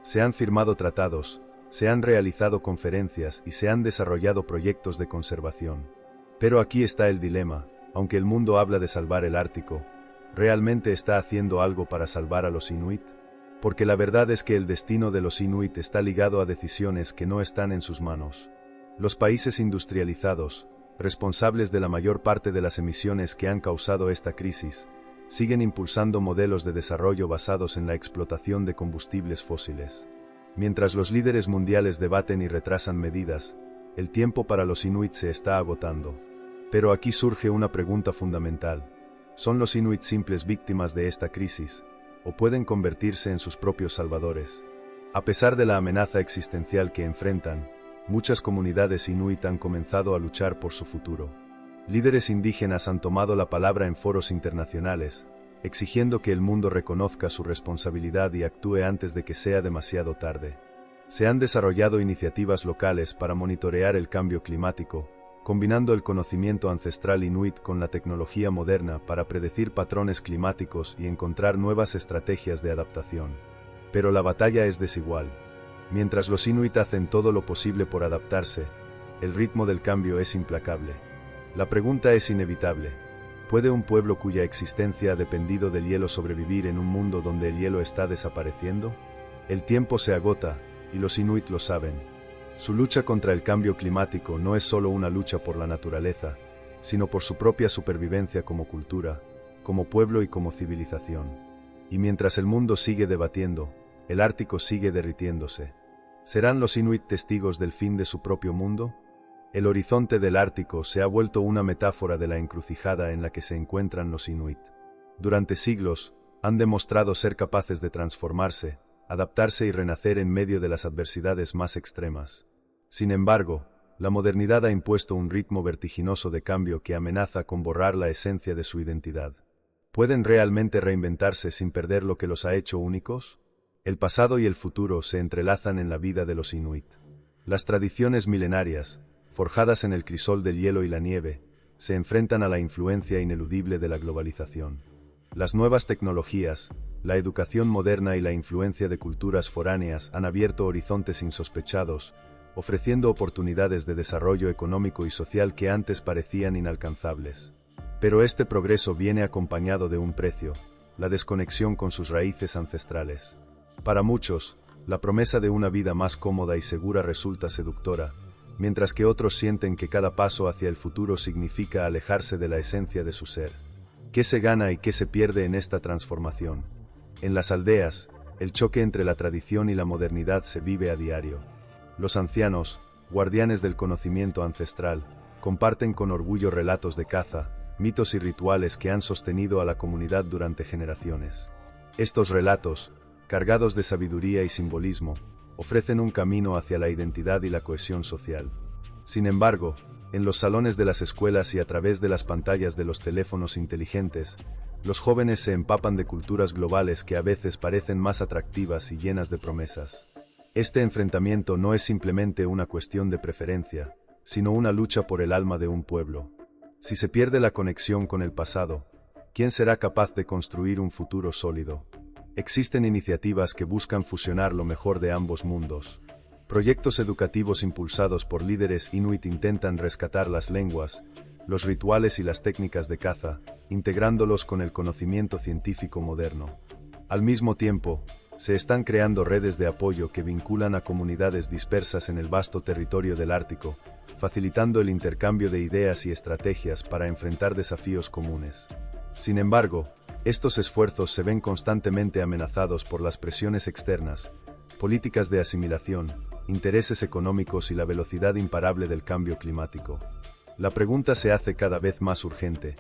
Se han firmado tratados, se han realizado conferencias y se han desarrollado proyectos de conservación. Pero aquí está el dilema: aunque el mundo habla de salvar el Ártico, ¿realmente está haciendo algo para salvar a los Inuit? Porque la verdad es que el destino de los Inuit está ligado a decisiones que no están en sus manos. Los países industrializados, responsables de la mayor parte de las emisiones que han causado esta crisis, siguen impulsando modelos de desarrollo basados en la explotación de combustibles fósiles. Mientras los líderes mundiales debaten y retrasan medidas, el tiempo para los Inuit se está agotando. Pero aquí surge una pregunta fundamental. ¿Son los Inuit simples víctimas de esta crisis, o pueden convertirse en sus propios salvadores? A pesar de la amenaza existencial que enfrentan, muchas comunidades Inuit han comenzado a luchar por su futuro. Líderes indígenas han tomado la palabra en foros internacionales, exigiendo que el mundo reconozca su responsabilidad y actúe antes de que sea demasiado tarde. Se han desarrollado iniciativas locales para monitorear el cambio climático, combinando el conocimiento ancestral Inuit con la tecnología moderna para predecir patrones climáticos y encontrar nuevas estrategias de adaptación. Pero la batalla es desigual. Mientras los Inuit hacen todo lo posible por adaptarse, el ritmo del cambio es implacable. La pregunta es inevitable. ¿Puede un pueblo cuya existencia ha dependido del hielo sobrevivir en un mundo donde el hielo está desapareciendo? El tiempo se agota, y los Inuit lo saben. Su lucha contra el cambio climático no es solo una lucha por la naturaleza, sino por su propia supervivencia como cultura, como pueblo y como civilización. Y mientras el mundo sigue debatiendo, el Ártico sigue derritiéndose. ¿Serán los Inuit testigos del fin de su propio mundo? El horizonte del Ártico se ha vuelto una metáfora de la encrucijada en la que se encuentran los Inuit. Durante siglos, han demostrado ser capaces de transformarse, adaptarse y renacer en medio de las adversidades más extremas. Sin embargo, la modernidad ha impuesto un ritmo vertiginoso de cambio que amenaza con borrar la esencia de su identidad. ¿Pueden realmente reinventarse sin perder lo que los ha hecho únicos? El pasado y el futuro se entrelazan en la vida de los Inuit. Las tradiciones milenarias, forjadas en el crisol del hielo y la nieve, se enfrentan a la influencia ineludible de la globalización. Las nuevas tecnologías, la educación moderna y la influencia de culturas foráneas han abierto horizontes insospechados, ofreciendo oportunidades de desarrollo económico y social que antes parecían inalcanzables. Pero este progreso viene acompañado de un precio: la desconexión con sus raíces ancestrales. Para muchos, la promesa de una vida más cómoda y segura resulta seductora, mientras que otros sienten que cada paso hacia el futuro significa alejarse de la esencia de su ser. ¿Qué se gana y qué se pierde en esta transformación? En las aldeas, el choque entre la tradición y la modernidad se vive a diario. Los ancianos, guardianes del conocimiento ancestral, comparten con orgullo relatos de caza, mitos y rituales que han sostenido a la comunidad durante generaciones. Estos relatos, cargados de sabiduría y simbolismo, ofrecen un camino hacia la identidad y la cohesión social. Sin embargo, en los salones de las escuelas y a través de las pantallas de los teléfonos inteligentes, los jóvenes se empapan de culturas globales que a veces parecen más atractivas y llenas de promesas. Este enfrentamiento no es simplemente una cuestión de preferencia, sino una lucha por el alma de un pueblo. Si se pierde la conexión con el pasado, ¿quién será capaz de construir un futuro sólido? Existen iniciativas que buscan fusionar lo mejor de ambos mundos. Proyectos educativos impulsados por líderes Inuit intentan rescatar las lenguas, los rituales y las técnicas de caza, integrándolos con el conocimiento científico moderno. Al mismo tiempo, se están creando redes de apoyo que vinculan a comunidades dispersas en el vasto territorio del Ártico, facilitando el intercambio de ideas y estrategias para enfrentar desafíos comunes. Sin embargo, estos esfuerzos se ven constantemente amenazados por las presiones externas, políticas de asimilación, intereses económicos y la velocidad imparable del cambio climático. La pregunta se hace cada vez más urgente: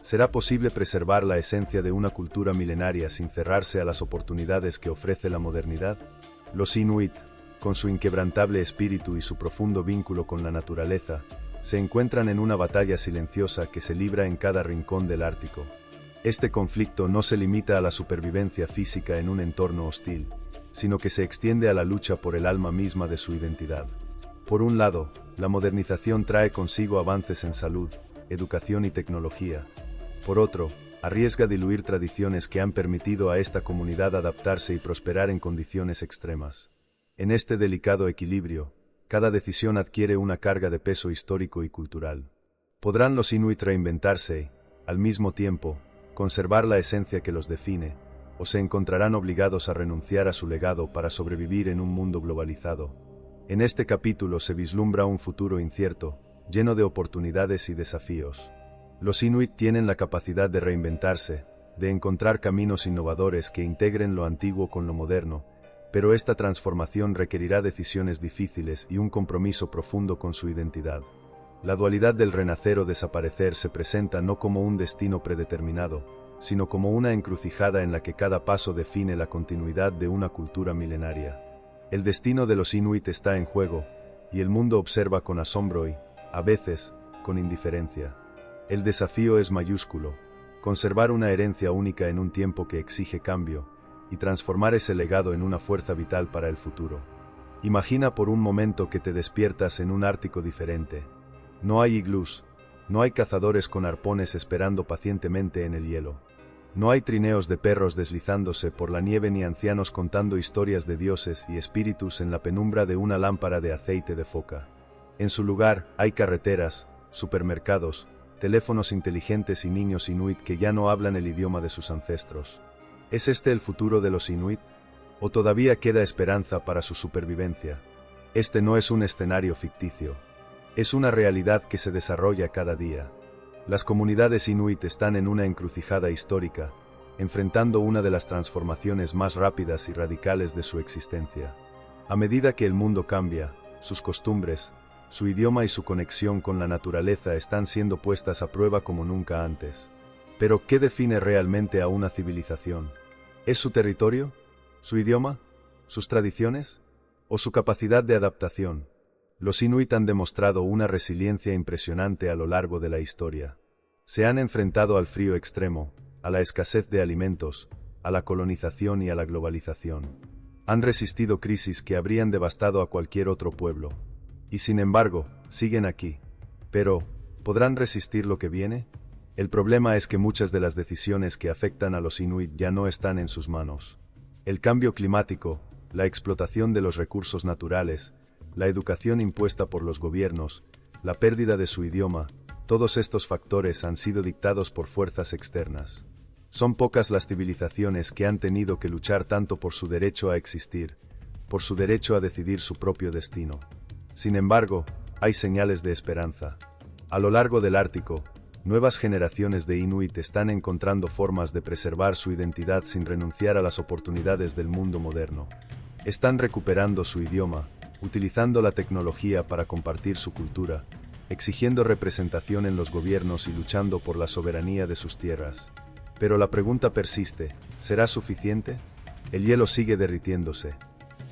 ¿será posible preservar la esencia de una cultura milenaria sin cerrarse a las oportunidades que ofrece la modernidad? Los Inuit, con su inquebrantable espíritu y su profundo vínculo con la naturaleza, se encuentran en una batalla silenciosa que se libra en cada rincón del Ártico. Este conflicto no se limita a la supervivencia física en un entorno hostil, sino que se extiende a la lucha por el alma misma de su identidad. Por un lado, la modernización trae consigo avances en salud, educación y tecnología. Por otro, arriesga diluir tradiciones que han permitido a esta comunidad adaptarse y prosperar en condiciones extremas. En este delicado equilibrio, cada decisión adquiere una carga de peso histórico y cultural. ¿Podrán los Inuit reinventarse y, al mismo tiempo, conservar la esencia que los define, o se encontrarán obligados a renunciar a su legado para sobrevivir en un mundo globalizado. En este capítulo se vislumbra un futuro incierto, lleno de oportunidades y desafíos. Los Inuit tienen la capacidad de reinventarse, de encontrar caminos innovadores que integren lo antiguo con lo moderno, pero esta transformación requerirá decisiones difíciles y un compromiso profundo con su identidad. La dualidad del renacer o desaparecer se presenta no como un destino predeterminado, sino como una encrucijada en la que cada paso define la continuidad de una cultura milenaria. El destino de los Inuit está en juego, y el mundo observa con asombro y, a veces, con indiferencia. El desafío es mayúsculo: conservar una herencia única en un tiempo que exige cambio, y transformar ese legado en una fuerza vital para el futuro. Imagina por un momento que te despiertas en un Ártico diferente. No hay iglús, no hay cazadores con arpones esperando pacientemente en el hielo. No hay trineos de perros deslizándose por la nieve ni ancianos contando historias de dioses y espíritus en la penumbra de una lámpara de aceite de foca. En su lugar, hay carreteras, supermercados, teléfonos inteligentes y niños inuit que ya no hablan el idioma de sus ancestros. ¿Es este el futuro de los inuit? ¿O todavía queda esperanza para su supervivencia? Este no es un escenario ficticio. Es una realidad que se desarrolla cada día. Las comunidades inuit están en una encrucijada histórica, enfrentando una de las transformaciones más rápidas y radicales de su existencia. A medida que el mundo cambia, sus costumbres, su idioma y su conexión con la naturaleza están siendo puestas a prueba como nunca antes. Pero, ¿qué define realmente a una civilización? ¿Es su territorio? ¿Su idioma? ¿Sus tradiciones? ¿O su capacidad de adaptación? Los Inuit han demostrado una resiliencia impresionante a lo largo de la historia. Se han enfrentado al frío extremo, a la escasez de alimentos, a la colonización y a la globalización. Han resistido crisis que habrían devastado a cualquier otro pueblo. Y sin embargo, siguen aquí. Pero, ¿podrán resistir lo que viene? El problema es que muchas de las decisiones que afectan a los Inuit ya no están en sus manos. El cambio climático, la explotación de los recursos naturales, la educación impuesta por los gobiernos, la pérdida de su idioma, todos estos factores han sido dictados por fuerzas externas. Son pocas las civilizaciones que han tenido que luchar tanto por su derecho a existir, por su derecho a decidir su propio destino. Sin embargo, hay señales de esperanza. A lo largo del Ártico, nuevas generaciones de Inuit están encontrando formas de preservar su identidad sin renunciar a las oportunidades del mundo moderno. Están recuperando su idioma, utilizando la tecnología para compartir su cultura, exigiendo representación en los gobiernos y luchando por la soberanía de sus tierras. Pero la pregunta persiste: ¿será suficiente? El hielo sigue derritiéndose.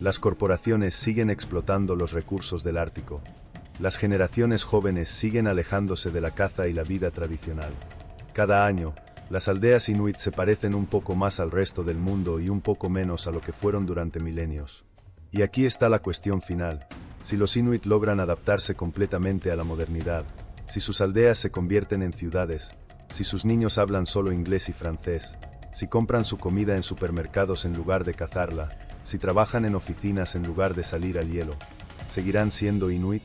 Las corporaciones siguen explotando los recursos del Ártico. Las generaciones jóvenes siguen alejándose de la caza y la vida tradicional. Cada año, las aldeas inuit se parecen un poco más al resto del mundo y un poco menos a lo que fueron durante milenios. Y aquí está la cuestión final: si los inuit logran adaptarse completamente a la modernidad, si sus aldeas se convierten en ciudades, si sus niños hablan solo inglés y francés, si compran su comida en supermercados en lugar de cazarla, si trabajan en oficinas en lugar de salir al hielo, ¿seguirán siendo inuit?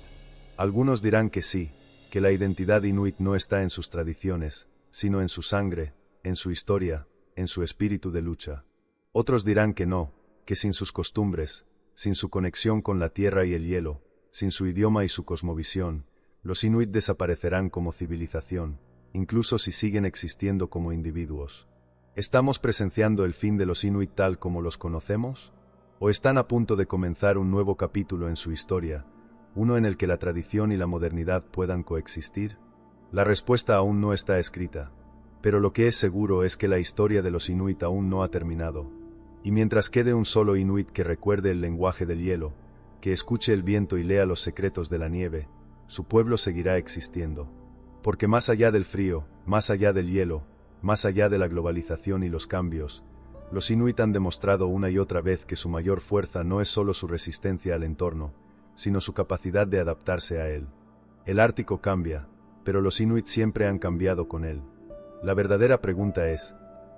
Algunos dirán que sí, que la identidad inuit no está en sus tradiciones, sino en su sangre, en su historia, en su espíritu de lucha. Otros dirán que no, que sin sus costumbres, sin su conexión con la tierra y el hielo, sin su idioma y su cosmovisión, los inuit desaparecerán como civilización, incluso si siguen existiendo como individuos. ¿Estamos presenciando el fin de los inuit tal como los conocemos? ¿O están a punto de comenzar un nuevo capítulo en su historia, uno en el que la tradición y la modernidad puedan coexistir? La respuesta aún no está escrita, pero lo que es seguro es que la historia de los inuit aún no ha terminado. Y mientras quede un solo inuit que recuerde el lenguaje del hielo, que escuche el viento y lea los secretos de la nieve, su pueblo seguirá existiendo. Porque más allá del frío, más allá del hielo, más allá de la globalización y los cambios, los inuit han demostrado una y otra vez que su mayor fuerza no es solo su resistencia al entorno, sino su capacidad de adaptarse a él. El Ártico cambia, pero los inuit siempre han cambiado con él. La verdadera pregunta es: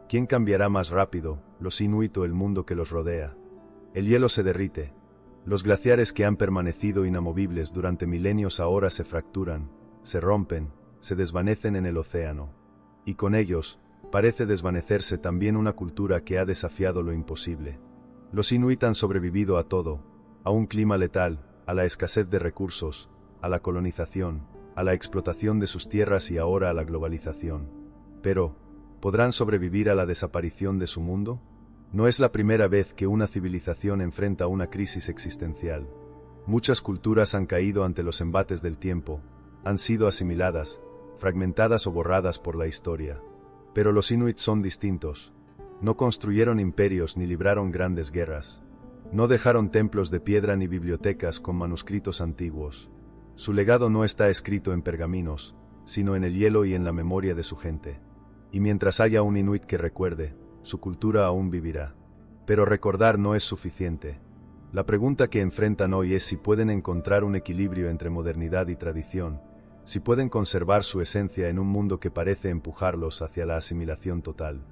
¿quién cambiará más rápido, los inuit o el mundo que los rodea? El hielo se derrite. Los glaciares que han permanecido inamovibles durante milenios ahora se fracturan, se rompen, se desvanecen en el océano. Y con ellos, parece desvanecerse también una cultura que ha desafiado lo imposible. Los inuit han sobrevivido a todo, a un clima letal, a la escasez de recursos, a la colonización, a la explotación de sus tierras y ahora a la globalización. Pero, ¿podrán sobrevivir a la desaparición de su mundo? No es la primera vez que una civilización enfrenta una crisis existencial. Muchas culturas han caído ante los embates del tiempo, han sido asimiladas, fragmentadas o borradas por la historia. Pero los inuit son distintos. No construyeron imperios ni libraron grandes guerras. No dejaron templos de piedra ni bibliotecas con manuscritos antiguos. Su legado no está escrito en pergaminos, sino en el hielo y en la memoria de su gente. Y mientras haya un inuit que recuerde, su cultura aún vivirá. Pero recordar no es suficiente. La pregunta que enfrentan hoy es si pueden encontrar un equilibrio entre modernidad y tradición, si pueden conservar su esencia en un mundo que parece empujarlos hacia la asimilación total.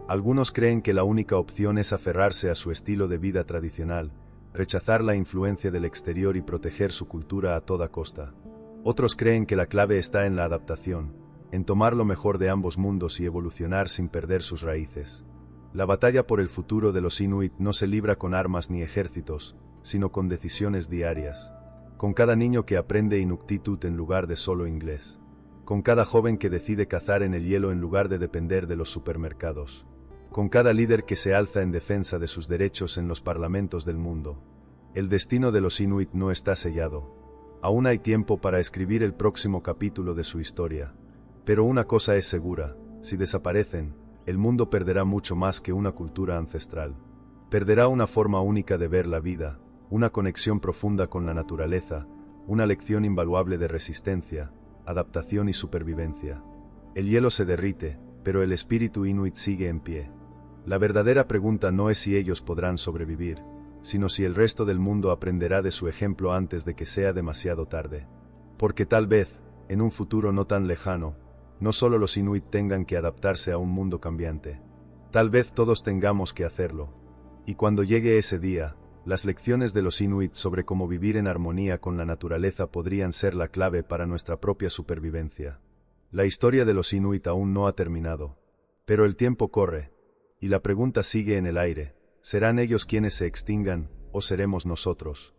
Algunos creen que la única opción es aferrarse a su estilo de vida tradicional, rechazar la influencia del exterior y proteger su cultura a toda costa. Otros creen que la clave está en la adaptación, en tomar lo mejor de ambos mundos y evolucionar sin perder sus raíces. La batalla por el futuro de los inuit no se libra con armas ni ejércitos, sino con decisiones diarias. Con cada niño que aprende Inuktitut en lugar de solo inglés. Con cada joven que decide cazar en el hielo en lugar de depender de los supermercados. Con cada líder que se alza en defensa de sus derechos en los parlamentos del mundo. El destino de los inuit no está sellado. Aún hay tiempo para escribir el próximo capítulo de su historia. Pero una cosa es segura, si desaparecen, el mundo perderá mucho más que una cultura ancestral. Perderá una forma única de ver la vida, una conexión profunda con la naturaleza, una lección invaluable de resistencia, adaptación y supervivencia. El hielo se derrite, pero el espíritu inuit sigue en pie. La verdadera pregunta no es si ellos podrán sobrevivir, sino si el resto del mundo aprenderá de su ejemplo antes de que sea demasiado tarde. Porque tal vez, en un futuro no tan lejano, no solo los inuit tengan que adaptarse a un mundo cambiante. Tal vez todos tengamos que hacerlo. Y cuando llegue ese día, las lecciones de los inuit sobre cómo vivir en armonía con la naturaleza podrían ser la clave para nuestra propia supervivencia. La historia de los inuit aún no ha terminado. Pero el tiempo corre, y la pregunta sigue en el aire: ¿serán ellos quienes se extingan, o seremos nosotros?